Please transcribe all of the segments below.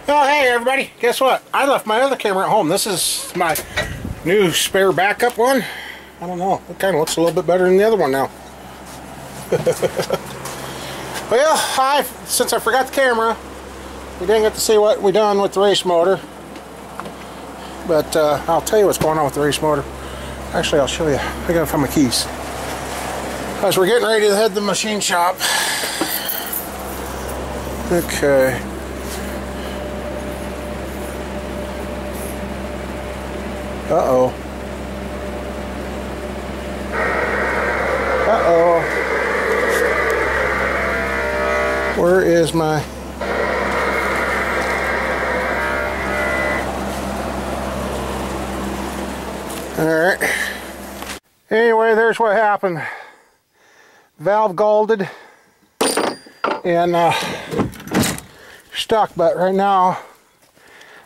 Oh, hey everybody, guess what? I left my other camera at home. This is my new spare backup one. I don't know, it kind of looks a little bit better than the other one now. Well, since I forgot the camera, we didn't get to see what we done with the race motor. But I'll tell you what's going on with the race motor. Actually, I'll show you. I gotta find my keys. As we're getting ready to head to the machine shop. Okay. Uh-oh. Uh-oh. Where is my... Alright. Anyway, there's what happened. Valve galded and stuck, but right now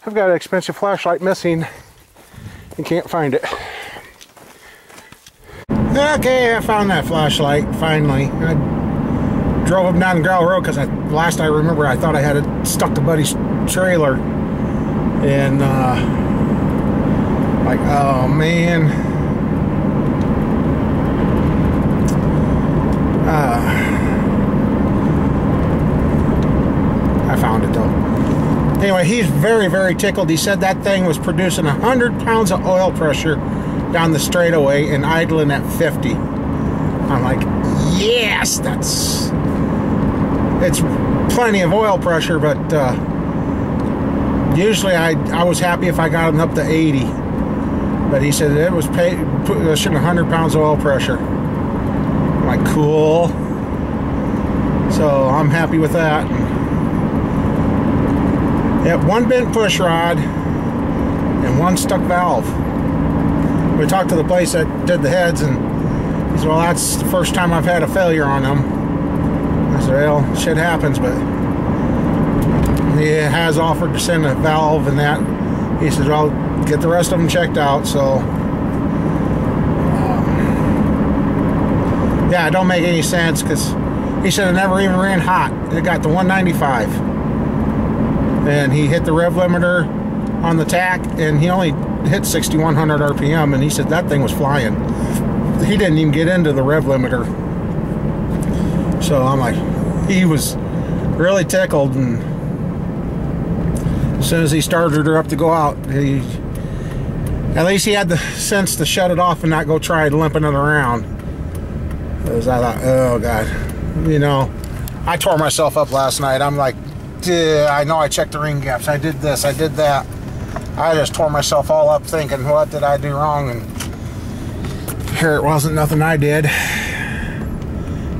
I've got an expensive flashlight missing and can't find it. Okay, I found that flashlight finally. I drove up down the gravel road because last I remember I thought I had it stuck to Buddy's trailer, and like, oh man. I found it though. Anyway, he's very, very tickled. He said that thing was producing 100 pounds of oil pressure down the straightaway and idling at 50. I'm like, yes, it's plenty of oil pressure, but usually I was happy if I got him up to 80. But he said it was pushing 100 pounds of oil pressure. I'm like, cool. So I'm happy with that. Yep, one bent push rod and one stuck valve. We talked to the place that did the heads, and he said, well, that's the first time I've had a failure on them. I said, well, shit happens, but he has offered to send a valve and that. He said, well, get the rest of them checked out. So yeah, it don't make any sense, because he said it never even ran hot. It got to 195. And he hit the rev limiter on the tack, and he only hit 6,100 RPM, and he said that thing was flying. He didn't even get into the rev limiter. So I'm like, he was really tickled, and as soon as he started her up to go out, at least he had the sense to shut it off and not go try limping it around. Because I thought, oh God, you know, I tore myself up last night. I'm like, I know I checked the ring gaps, I did this, I did that. I just tore myself all up thinking, what did I do wrong? And here it wasn't nothing I did,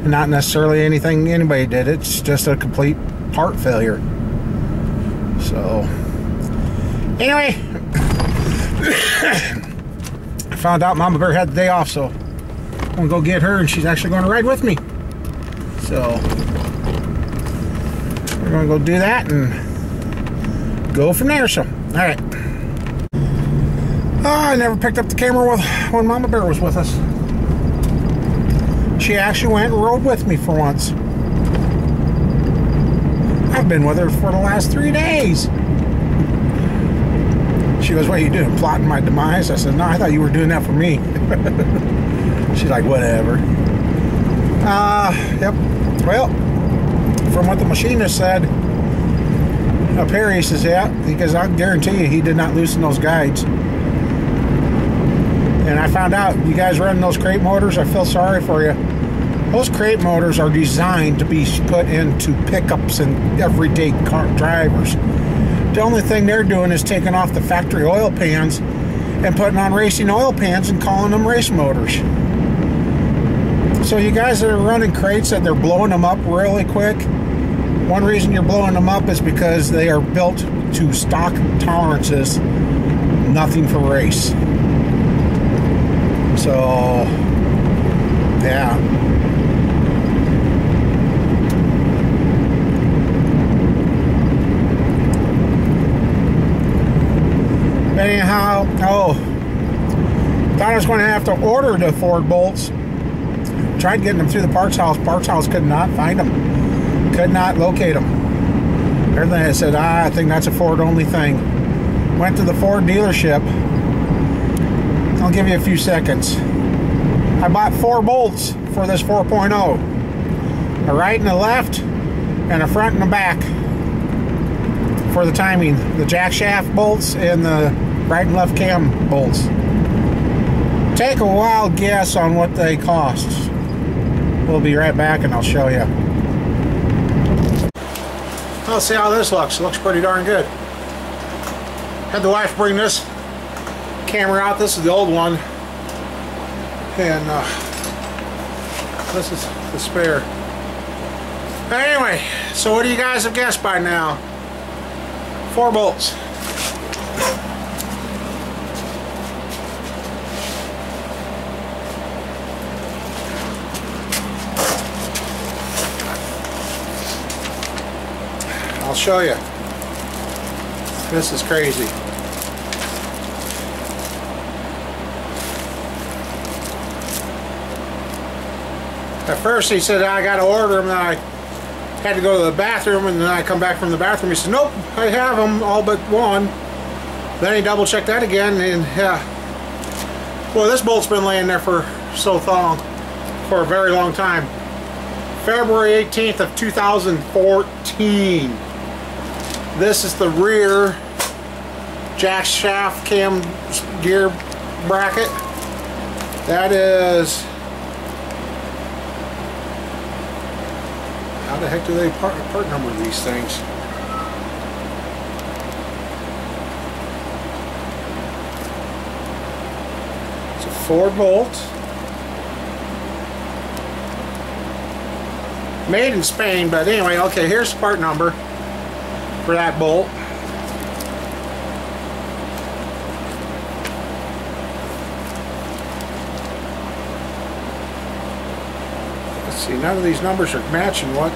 not necessarily anything anybody did. It's just a complete part failure. So anyway, I found out Mama Bear had the day off, so I'm gonna go get her, and she's actually going to ride with me. So we're gonna go do that and go from there. So, all right. I never picked up the camera when Mama Bear was with us. She actually went and rode with me for once. I've been with her for the last 3 days. She goes, what are you doing, plotting my demise? I said, no, I thought you were doing that for me. She's like, whatever. Yep. Well, from what the machinist said up here, he says, yeah, because I guarantee you he did not loosen those guides. And I found out, you guys running those crate motors, I feel sorry for you. Those crate motors are designed to be put into pickups and everyday car drivers. The only thing they're doing is taking off the factory oil pans and putting on racing oil pans and calling them race motors. So you guys that are running crates that they're blowing them up really quick, one reason you're blowing them up is because they are built to stock tolerances, nothing for race. So yeah. Anyhow, thought I was going to have to order the Ford bolts. Tried getting them through the parts house. Parts house could not find them. Could not locate them. Everything I said, I think that's a Ford only thing. Went to the Ford dealership. I'll give you a few seconds. I bought 4 bolts for this 4.0. A right and a left, and a front and a back for the timing. The jack shaft bolts and the right and left cam bolts. Take a wild guess on what they cost. We'll be right back and I'll show you. Let's see how this looks. It looks pretty darn good. Had the wife bring this camera out. This is the old one. And this is the spare. Anyway, so what do you guys have guessed by now? 4 bolts. I'll show you. This is crazy. At first he said I got to order them, and I had to go to the bathroom, and then I come back from the bathroom. He said, nope, I have them, all but one. Then he double checked that again, and yeah. Well, this bolt's been laying there for so long, for a very long time. February 18th of 2014. This is the rear jack shaft cam gear bracket. That is, how the heck do they part number these things? It's a 4 bolt. Made in Spain, but anyway, okay, here's the part number for that bolt. Let's see, none of these numbers are matching what?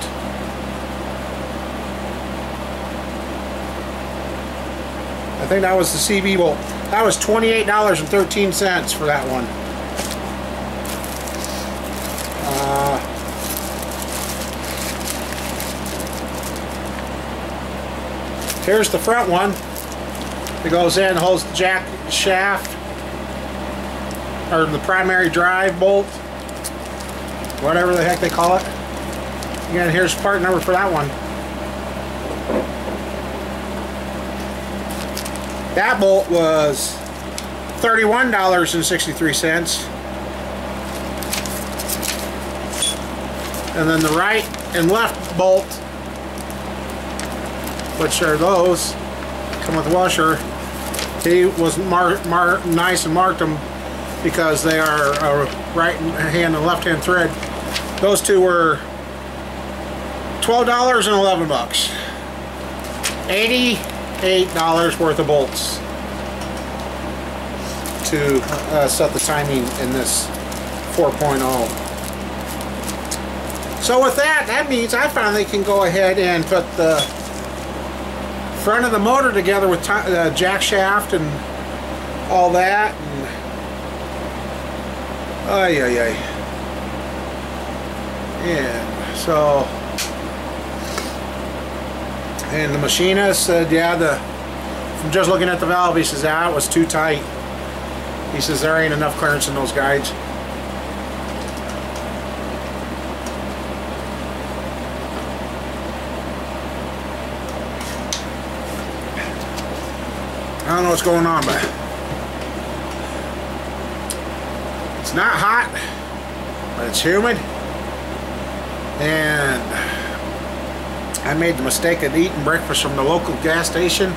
I think that was the CB bolt. That was $28.13 for that one. Here's the front one. It goes in, holds the jack shaft, or the primary drive bolt, whatever the heck they call it. Again, here's part number for that one. That bolt was $31.63. And then the right and left bolt, which are those, come with a washer. He was nice and marked them because they are a right hand and left hand thread. Those two were $12.11. $88 worth of bolts to set the timing in this 4.0. So with that, that means I finally can go ahead and put the front of the motor together with jack shaft and all that. And, and so, and the machinist said, yeah, from just looking at the valve, he says, ah, it was too tight. He says there ain't enough clearance in those guides. I don't know what's going on, but it's not hot, but it's humid. And I made the mistake of eating breakfast from the local gas station,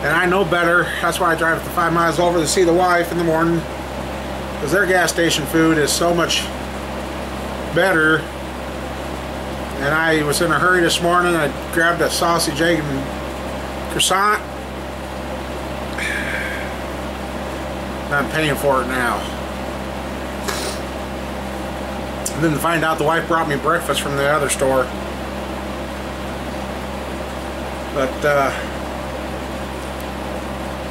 and I know better. That's why I drive the 5 miles over to see the wife in the morning, because their gas station food is so much better. And I was in a hurry this morning. I grabbed a sausage, egg, and croissant. I'm paying for it now. And then to find out the wife brought me breakfast from the other store. But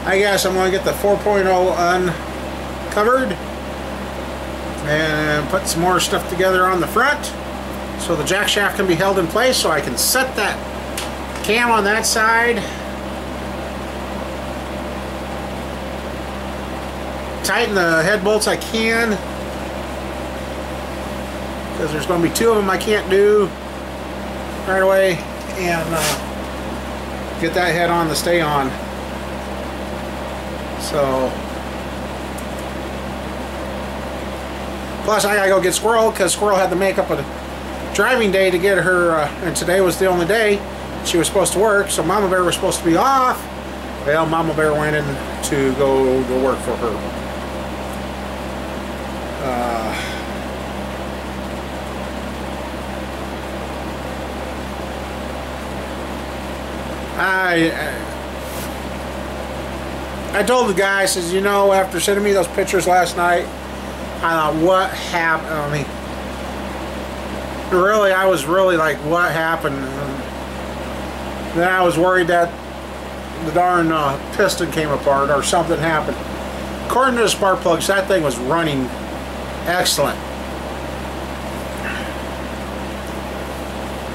I guess I'm going to get the 4.0 uncovered and put some more stuff together on the front so the jack shaft can be held in place, so I can set that cam on that side. Tighten the head bolts I can, because there's going to be 2 of them I can't do right away, and get that head on to stay on. So, plus I gotta go get Squirrel, because Squirrel had to make up a driving day to get her, and today was the only day she was supposed to work, so Mama Bear was supposed to be off. Well, Mama Bear went in to go to work for her. I told the guy, I says, you know, after sending me those pictures last night, I thought, what happened? I mean, really, I was really like, what happened? And then I was worried that the darn piston came apart or something happened. According to the spark plugs, that thing was running excellent.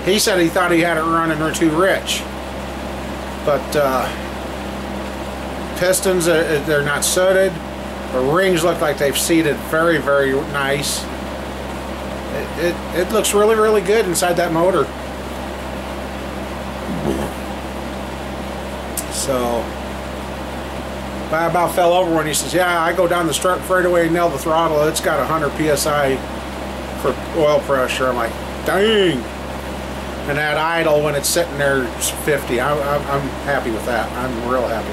He said he thought he had it running too rich. But pistons, they're not sooted. The rings look like they've seated very, very nice. It looks really, really good inside that motor. So, I about fell over when he says, yeah, I go down the straightaway and nail the throttle. It's got 100 PSI for oil pressure. I'm like, dang. And that idle, when it's sitting there, is 50. I'm happy with that. I'm real happy.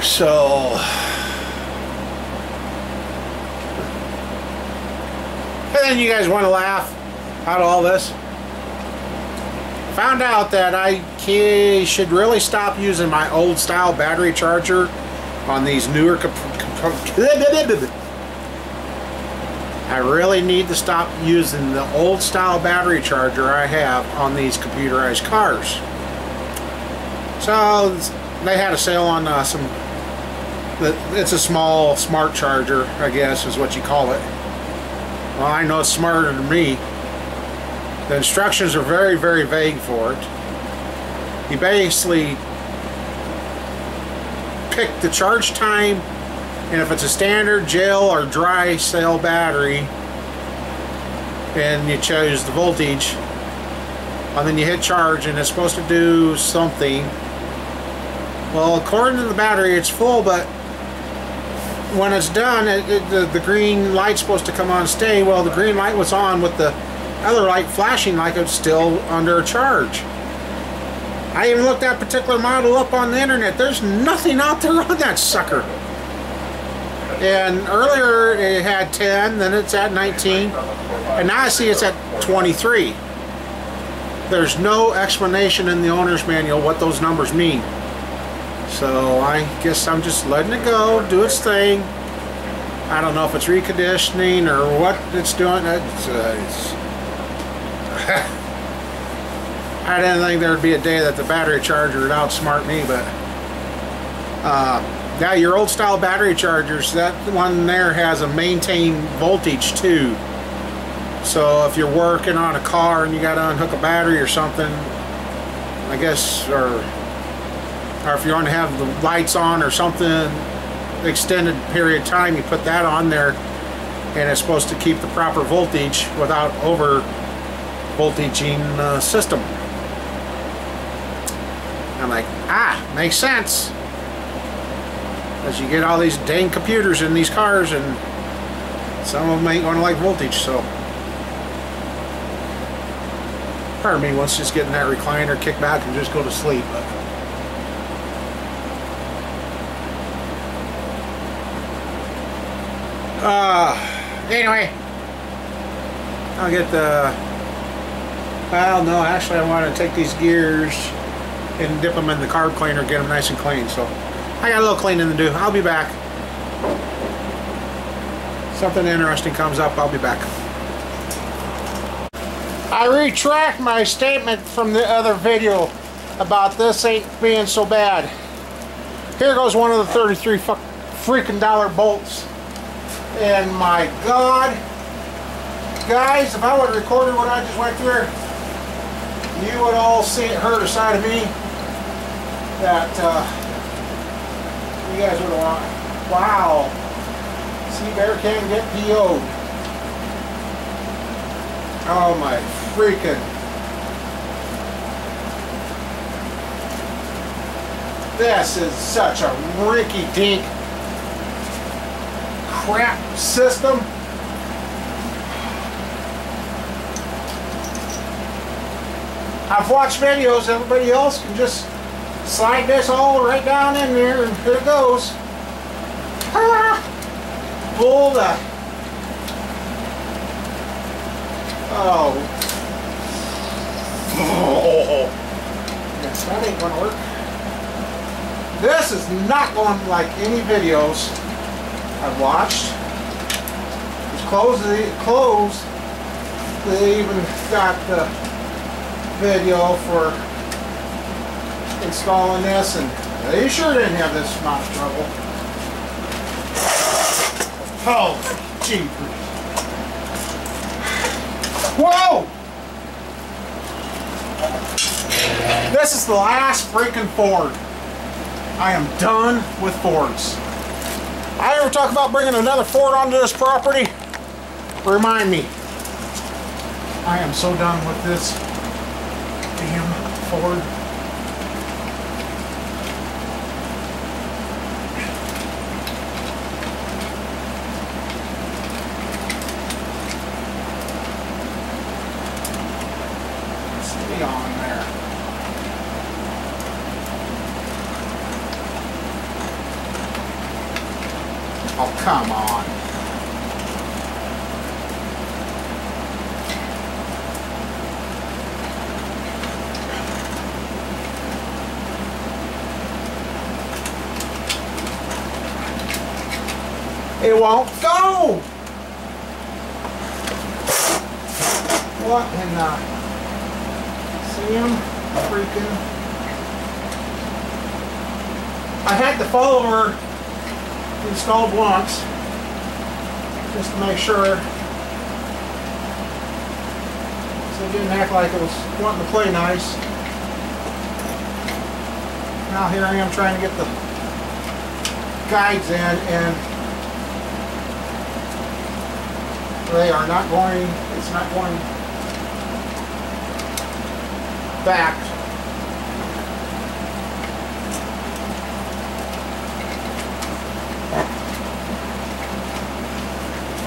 So, and then you guys want to laugh out of all this? Found out that I should really stop using my old style battery charger on these newer I really need to stop using the old style battery charger I have on these computerized cars. So they had a sale on it's a small smart charger, I guess is what you call it. Well, I know it's smarter than me. The instructions are very, very vague for it. You basically pick the charge time, and if it's a standard gel or dry cell battery, and you choose the voltage, and then you hit charge, and it's supposed to do something. Well, according to the battery, it's full, but when it's done, the green light's supposed to come on and stay. Well, the green light was on with the other light flashing like it's still under a charge. I even looked that particular model up on the internet. There's nothing out there on that sucker. And earlier it had 10, then it's at 19, and now I see it's at 23. There's no explanation in the owner's manual what those numbers mean. So I guess I'm just letting it go, do its thing. I don't know if it's reconditioning or what it's doing. I didn't think there would be a day that the battery charger would outsmart me, but yeah, your old style battery chargers, that one there has a maintain voltage too. So if you're working on a car and you got to unhook a battery or something, I guess, or if you want to have the lights on or something extended period of time, you put that on there, and it's supposed to keep the proper voltage without over voltaging the system. I'm like, makes sense, as you get all these dang computers in these cars, and some of them ain't going to like voltage. So part of me wants to just get in that recliner, kick back, and just go to sleep. But anyway, I'll get the, well, no, actually I want to take these gears and dip them in the carb cleaner, get them nice and clean. So I got a little cleaning to do. I'll be back. Something interesting comes up, I'll be back. I retract my statement from the other video about this ain't being so bad. Here goes one of the 33 freaking dollar bolts. And my God, guys, if I would have recorded what I just went through, you would all see it, heard a side of me that you guys would have want. Wow, sea bear can get PO'd. Oh my freaking. This is such a rinky-dink crap system. I've watched videos, everybody else can just slide this all right down in there and here it goes. Pull the... Oh. Yes, that ain't gonna work. This is not going like any videos I've watched. It's closed. They even got the video for installing this, and they sure didn't have this amount of trouble. Oh, jeepers. Whoa! This is the last freaking Ford. I am done with Fords. I ever talk about bringing another Ford onto this property? Remind me. I am so done with this damn Ford. Stay on there. Oh, come on. It won't go! What in the... See him? Freaking... I had the follower installed once, just to make sure, so it didn't act like it was wanting to play nice. Now here I am trying to get the guides in, and they are not going, it's not going back.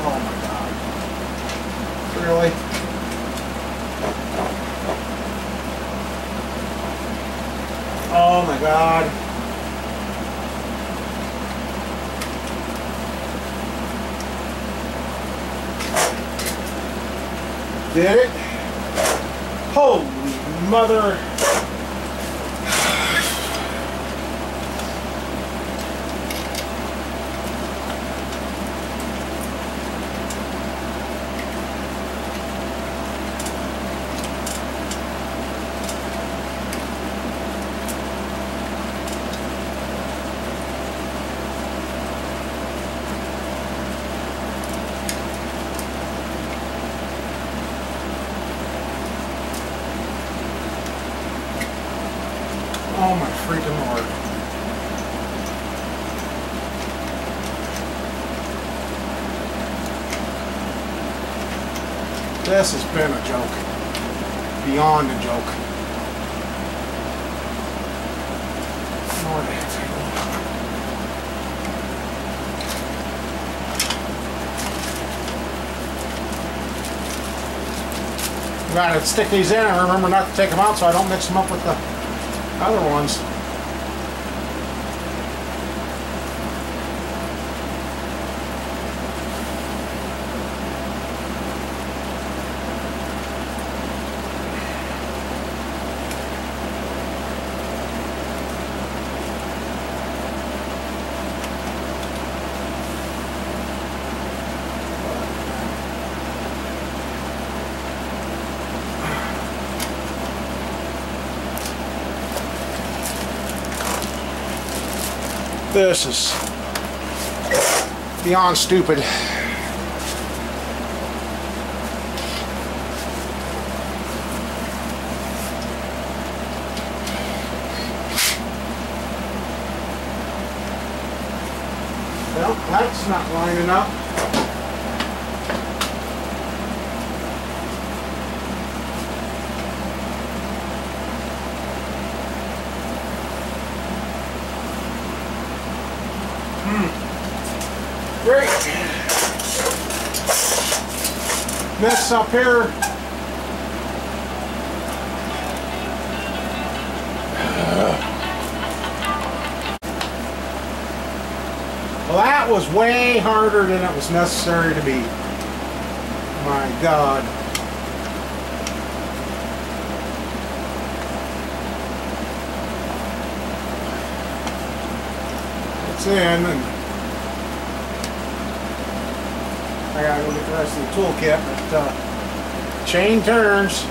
Oh my God. Really? Oh my God. Did it? Holy mother. Oh my freaking Lord. This has been a joke. Beyond a joke. Lord, gotta stick these in and remember not to take them out so I don't mix them up with the other ones. This is beyond stupid. That's not lining up. Great. This up here. Well, that was way harder than it was necessary to be. My God. It's in, and I gotta go get the rest of the toolkit, but chain turns.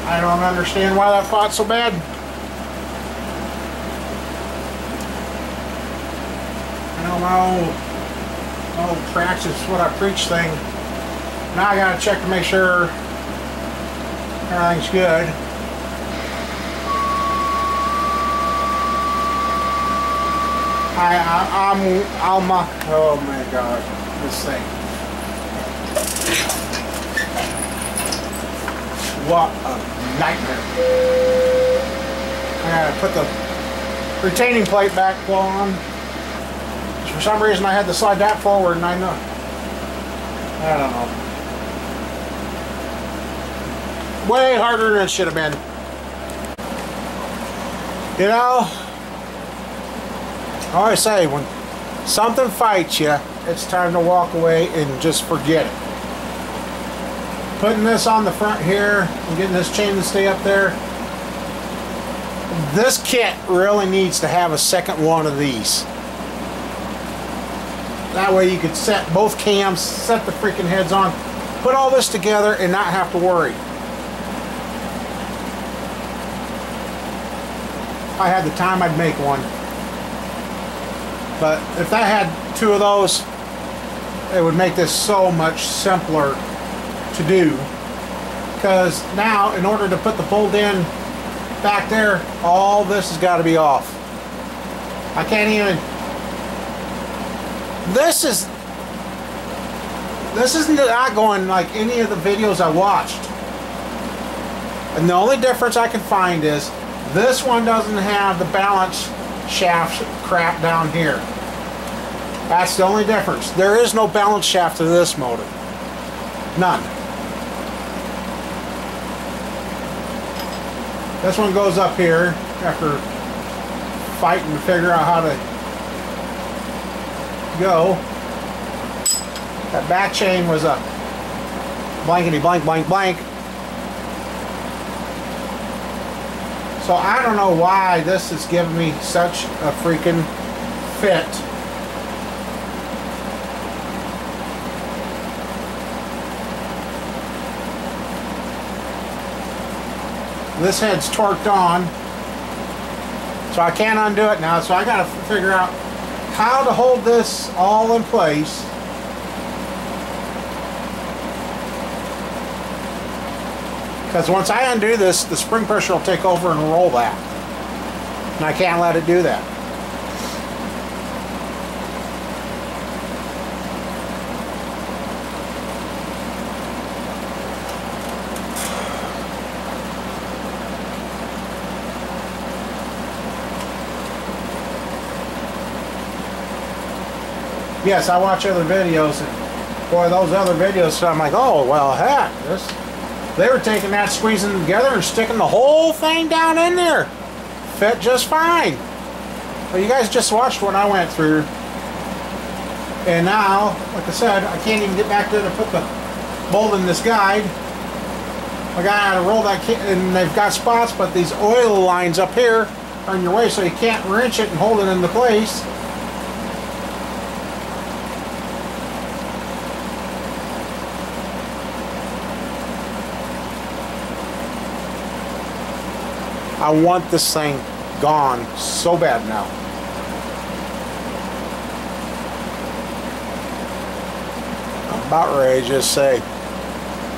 I don't understand why that fought so bad. I don't know. Oh, practice what I preach thing. Now I gotta check to make sure everything's good. Oh my God, this thing. What a nightmare. I gotta put the retaining plate back on. For some reason I had to slide that forward, and I don't know. Way harder than it should have been. You know, I always say, when something fights you, it's time to walk away and just forget it. Putting this on the front here and getting this chain to stay up there. This kit really needs to have a second one of these. That way you could set both cams, set the freaking heads on, put all this together and not have to worry. If I had the time, I'd make one. But if I had two of those, it would make this so much simpler to do. Because now, in order to put the bolt in back there, all this has got to be off. I can't even. This is not going like any of the videos I watched. And the only difference I can find is this one doesn't have the balance shaft crap down here. That's the only difference. There is no balance shaft to this motor. None. This one goes up here after fighting to figure out how to go. That back chain was a blankety blank blank blank. So I don't know why this is giving me such a freaking fit. This head's torqued on, so I can't undo it now, so I gotta figure out how to hold this all in place. Because once I undo this, the spring pressure will take over and roll that. And I can't let it do that. Yes, I watch other videos, and boy, those other videos, I'm like, oh, well, heck, they were taking that, squeezing it together and sticking the whole thing down in there. Fit just fine. Well, you guys just watched what I went through. And now, like I said, I can't even get back there to put the bolt in this guide. I gotta roll that kit, and they've got spots, but these oil lines up here are in your way, so you can't wrench it and hold it into place. I want this thing gone so bad now. I'm about ready to just say,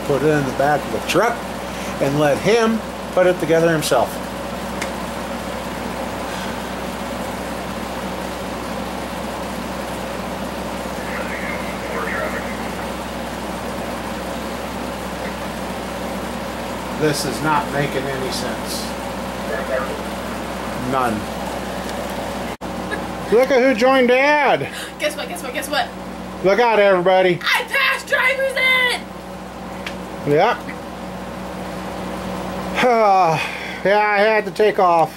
put it in the back of the truck and let him put it together himself. This is not making any sense. None. Look at who joined Dad. Guess what, guess what, guess what? Look out, everybody. I passed driver's ed! Yep. Yeah, I had to take off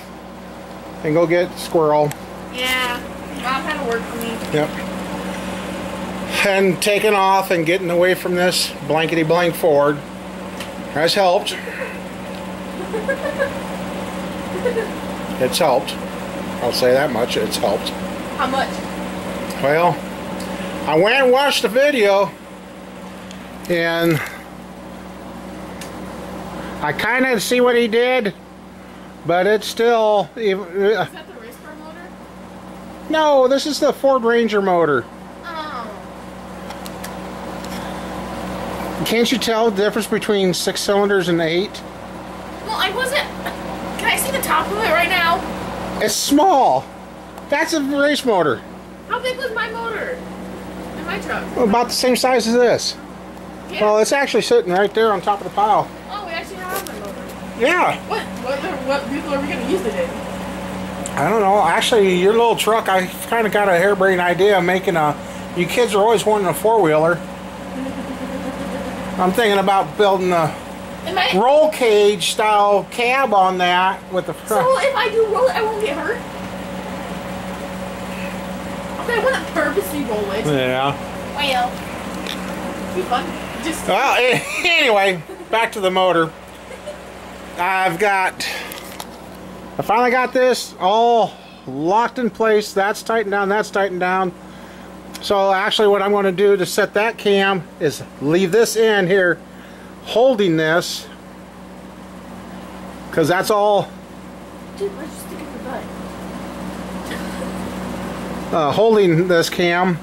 and go get Squirrel. Yeah, Mom had to work for me. Yep. And taking off and getting away from this blankety blank Ford has helped. It's helped. I'll say that much. It's helped. How much? Well, I went and watched the video, and I kind of see what he did, but it's still... Is that the race car motor? No, this is the Ford Ranger motor. Oh. Can't you tell the difference between 6 cylinders and 8? Well, I wasn't... Can I see the top of it right now? It's small. That's a race motor. How big was my motor in my truck? About the same size as this. Yeah. Well, it's actually sitting right there on top of the pile. Oh, we actually have my motor. Yeah. What vehicle are we going to use today? I don't know. Actually, your little truck, I kind of got a harebrained idea of making a... You kids are always wanting a four-wheeler. I'm thinking about building a roll cage style cab on that with the front. So if I do roll it, I won't get hurt? Okay, I wouldn't purposely roll it. Yeah. Well, be fun. Just... Well, anyway, back to the motor. I finally got this all locked in place. That's tightened down, that's tightened down. So actually what I'm going to do to set that cam is leave this in here holding this, because that's all. Dude, let's just stick it in the butt. Holding this cam,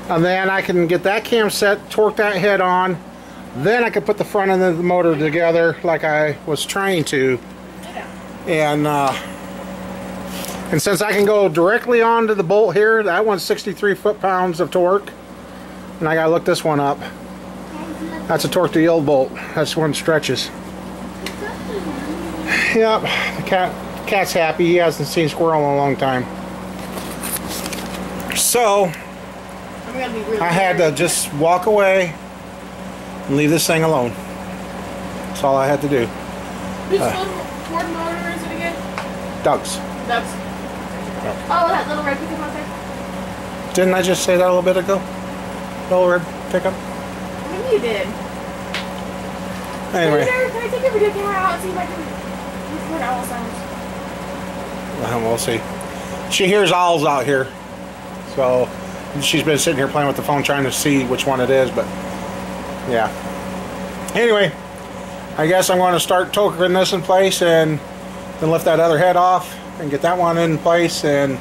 and then I can get that cam set, torque that head on, then I can put the front end of the motor together like I was trying to. Yeah. And since I can go directly onto the bolt here, that one's 63 foot-pounds of torque, and I gotta look this one up. That's a torque to yield bolt. That's one stretches. Yep, the cat's happy. He hasn't seen Squirrel in a long time. So I had to just walk away and leave this thing alone. That's all I had to do. Which Ford motor is it again? Doug's. Doug's. Yep. Oh, that little red pickup out there? Didn't I just say that a little bit ago? Little red pickup? Maybe you did. Anyway. Can I take your video camera out and see if I can record owl sounds? We'll see. She hears owls out here. So she's been sitting here playing with the phone trying to see which one it is, but yeah. Anyway, I guess I'm going to start torquing this in place and then lift that other head off and get that one in place, and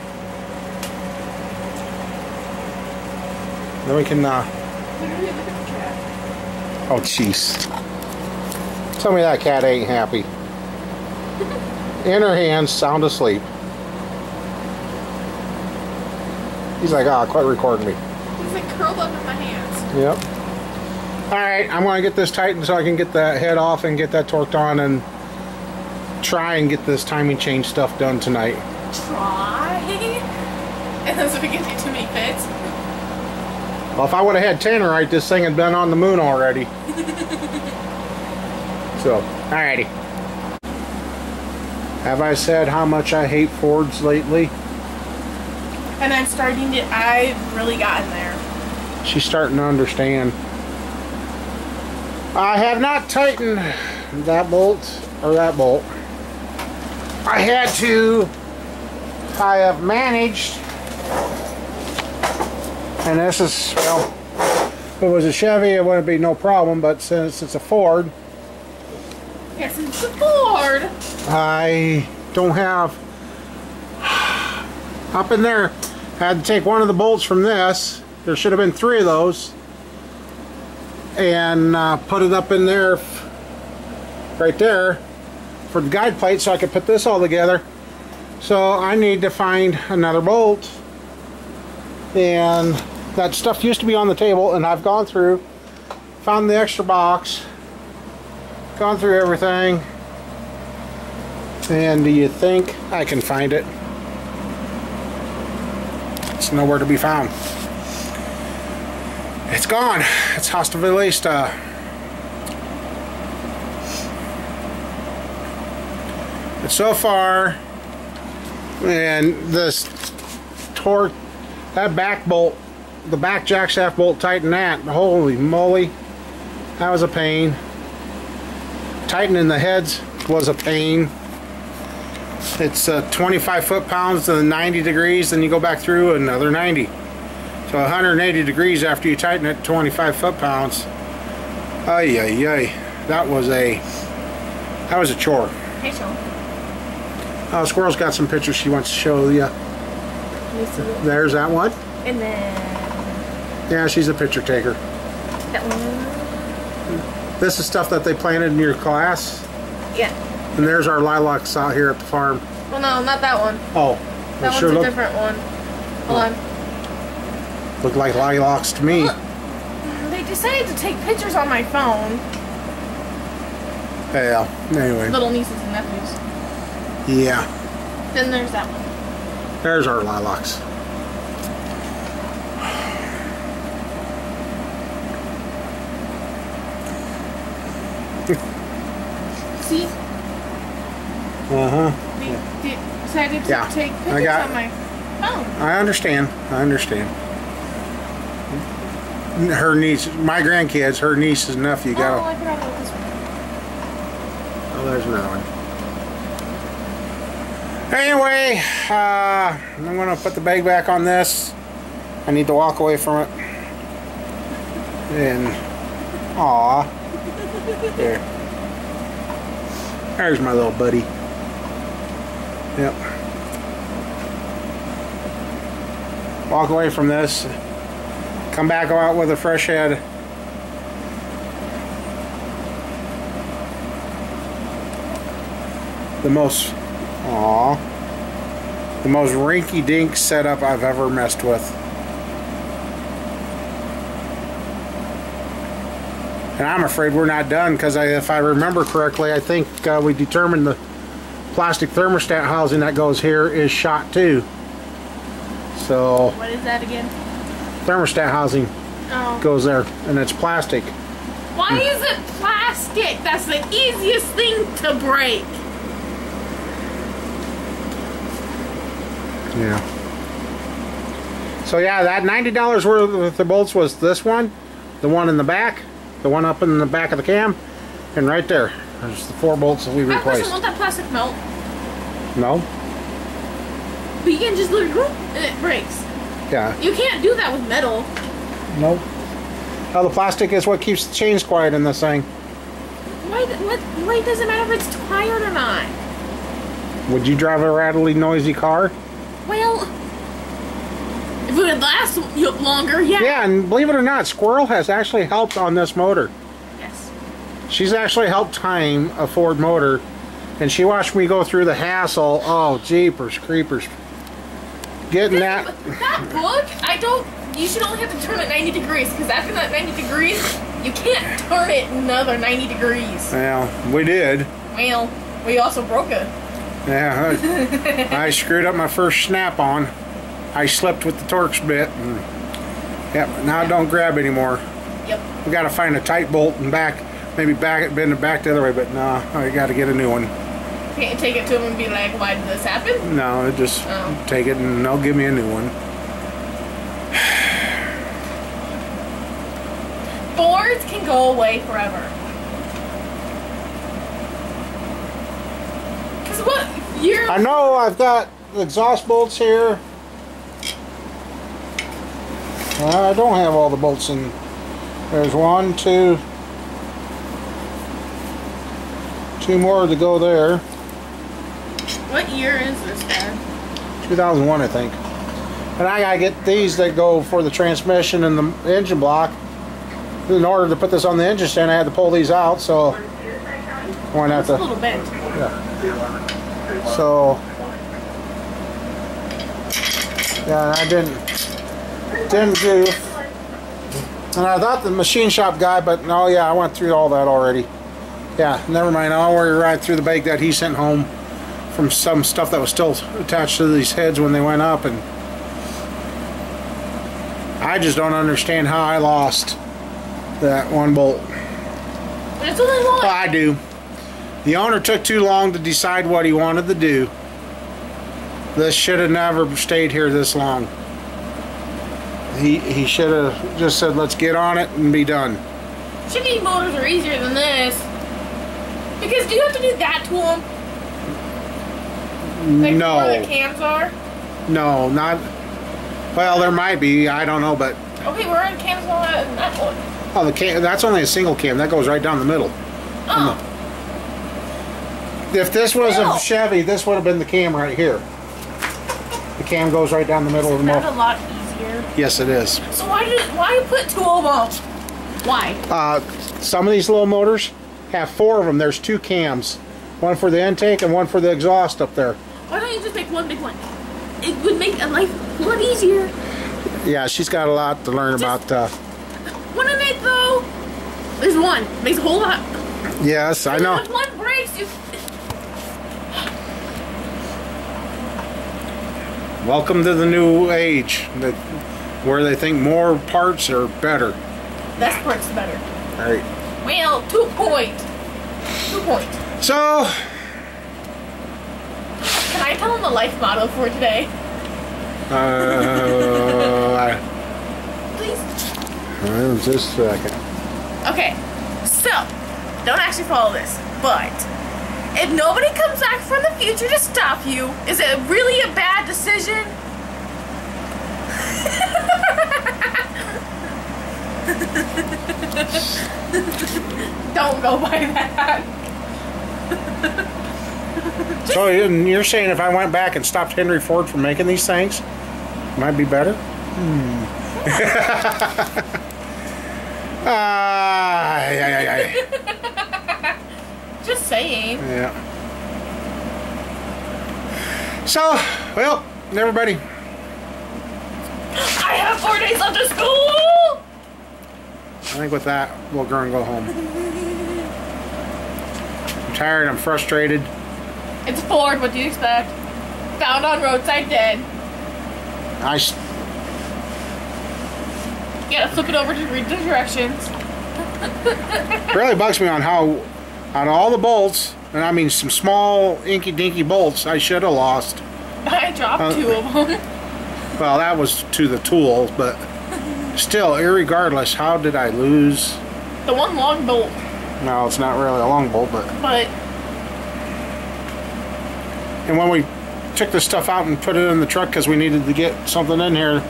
then we can oh jeez. Tell me that cat ain't happy. In her hands, sound asleep. He's like, oh, quit recording me. He's like curled up in my hands. Yep. Alright, I'm going to get this tightened so I can get that head off and get that torqued on and try and get this timing chain stuff done tonight. Try? And then so we can do too many fits? Well, if I would have had Tannerite, this thing had been on the moon already. So, alrighty. Have I said how much I hate Fords lately? And I'm starting to, I've really gotten there. She's starting to understand. I have not tightened that bolt or that bolt. I have managed, and this is, well, if it was a Chevy it wouldn't be no problem, but since it's a Ford, Yes, it's a Ford. I don't have, up in there, I had to take one of the bolts from this. There should have been 3 of those. and put it up in there, right there, for the guide plate, so I could put this all together. So I need to find another bolt, and that stuff used to be on the table, and I've gone through, found the extra box, gone through everything, and do you think I can find it? It's nowhere to be found. It's gone. It's hasta la vista. But so far, and this torque, that back bolt, the back jack shaft bolt, tighten that. Holy moly, that was a pain. Tightening the heads was a pain. It's 25 foot-pounds to 90 degrees, then you go back through another 90. So 180 degrees after you tighten it, 25 foot-pounds. Ay, ay, ay. That was a chore. Hey, Sean. Oh, Squirrel's got some pictures she wants to show you. There's that one. And then... Yeah, she's a picture taker. That one. This is stuff that they planted in your class. Yeah. And there's our lilacs out here at the farm. Well, no, not that one. Oh. That one's a different one. Hold on. Look like lilacs to me. Look, they decided to take pictures on my phone. Yeah, anyway. Little nieces and nephews. Yeah. Then there's that one. There's our lilacs. See? Uh-huh. They decided to take pictures on my phone. I understand. I understand. Her niece, my grandkids, her niece and nephew got. Oh, I forgot about this one. Oh, there's another one. Anyway, I'm gonna put the bag back on this. I need to walk away from it. And, aw, there. There's my little buddy. Yep. Walk away from this. Come back out with a fresh head. The most rinky-dink setup I've ever messed with. And I'm afraid we're not done, because if I remember correctly, I think we determined the plastic thermostat housing that goes here is shot too. So what is that again? Thermostat housing goes there, and it's plastic. Why is it plastic? That's the easiest thing to break. Yeah. So yeah, that $90 worth of the bolts was this one, the one in the back, the one up in the back of the cam, and right there. There's the 4 bolts that we That replaced. person want that plastic melt. No? But you can just literally, and it breaks. Yeah. You can't do that with metal. Nope. Oh, the plastic is what keeps the chains quiet in this thing. Why does it matter if it's tired or not? Would you drive a rattly, noisy car? Well, if it would last longer, yeah. Yeah, and believe it or not, Squirrel has actually helped on this motor. Yes. She's actually helped time a Ford motor, and she watched me go through the hassle. Oh, jeepers creepers. Getting that book, you should only have to turn it 90 degrees, because after that 90 degrees, you can't turn it another 90 degrees. Well, we did. Well, we also broke it. Yeah, I screwed up my first snap-on. I slipped with the Torx bit, and now it don't grab anymore. Yep. We got to find a tight bolt and maybe bend it back the other way, but no, I got to get a new one. Can't you take it to them and be like, why did this happen? No, just take it and they'll give me a new one. Boards can go away forever. Cause what I know I've got exhaust bolts here. I don't have all the bolts in. There's 1, 2, 2 more to go there. What year is this, Dad? 2001, I think. And I gotta get these that go for the transmission and the engine block. in order to put this on the engine stand, I had to pull these out, so I won't have to. A little bent. Yeah. So yeah, I didn't do. And I thought the machine shop guy, but no, yeah, I went through all that already. Yeah, never mind. I'll worry right through the bag that he sent home from some stuff that was still attached to these heads when they went up, and I just don't understand how I lost that one bolt. It's only one. Well, I do. The owner took too long to decide what he wanted to do. This should have never stayed here this long. He should have just said, let's get on it and be done. Chevy motors are easier than this. Because do you have to do that to them? Like No. where the cams are? No, not. Well, there might be. I don't know, but. Okay, where are the cams on that one? Oh, the cam. That's only a single cam. That goes right down the middle. Oh. If this was a Chevy, this would have been the cam right here. The cam goes right down the middle of the motor. That's a lot easier. Yes, it is. So why put two of them? Why? Some of these little motors have 4 of them. There's 2 cams, one for the intake and one for the exhaust up there. Why don't you just make one big one? It would make life a lot easier. Yeah, she's got a lot to learn about. One in it though. There's one. Makes a whole lot. Yes, I know. If one breaks, you. Welcome to the new age, where they think more parts are better. That part's better. All right. Well, 2 point. 2 point. So. Can I tell them the life motto for today? Please. Just a second. Okay, so don't actually follow this, but if nobody comes back from the future to stop you, is it really a bad decision? Don't go by that. So you're saying if I went back and stopped Henry Ford from making these things, it might be better? Just saying. Yeah. So, well, everybody. I have 4 days left of school! I think with that, we'll go and go home. I'm tired, I'm frustrated. It's Ford, what do you expect? Found on roadside dead. You gotta flip it over to read the directions. Really bugs me on how, out of all the bolts, and I mean some small inky dinky bolts, I should have lost. I dropped 2 of them. Well, that was to the tool, but still, irregardless, how did I lose? The one long bolt. No, it's not really a long bolt, but. And when we took the stuff out and put it in the truck because we needed to get something in here,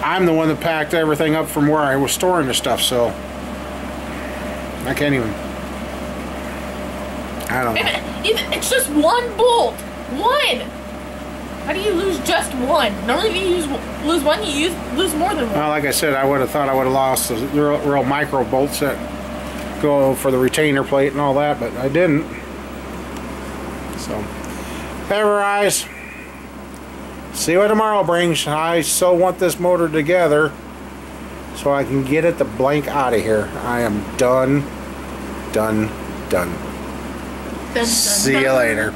I'm the one that packed everything up from where I was storing the stuff, so I can't even. I don't know. It's just one bolt. One. How do you lose just one? Normally if you lose one, you lose more than one. Well, like I said, I would have thought I would have lost the real micro bolts that go for the retainer plate and all that, but I didn't. So, whatever, guys. See what tomorrow brings. I so want this motor together so I can get it the blank out of here. I am done. Done. Dun, dun, See you dun. later.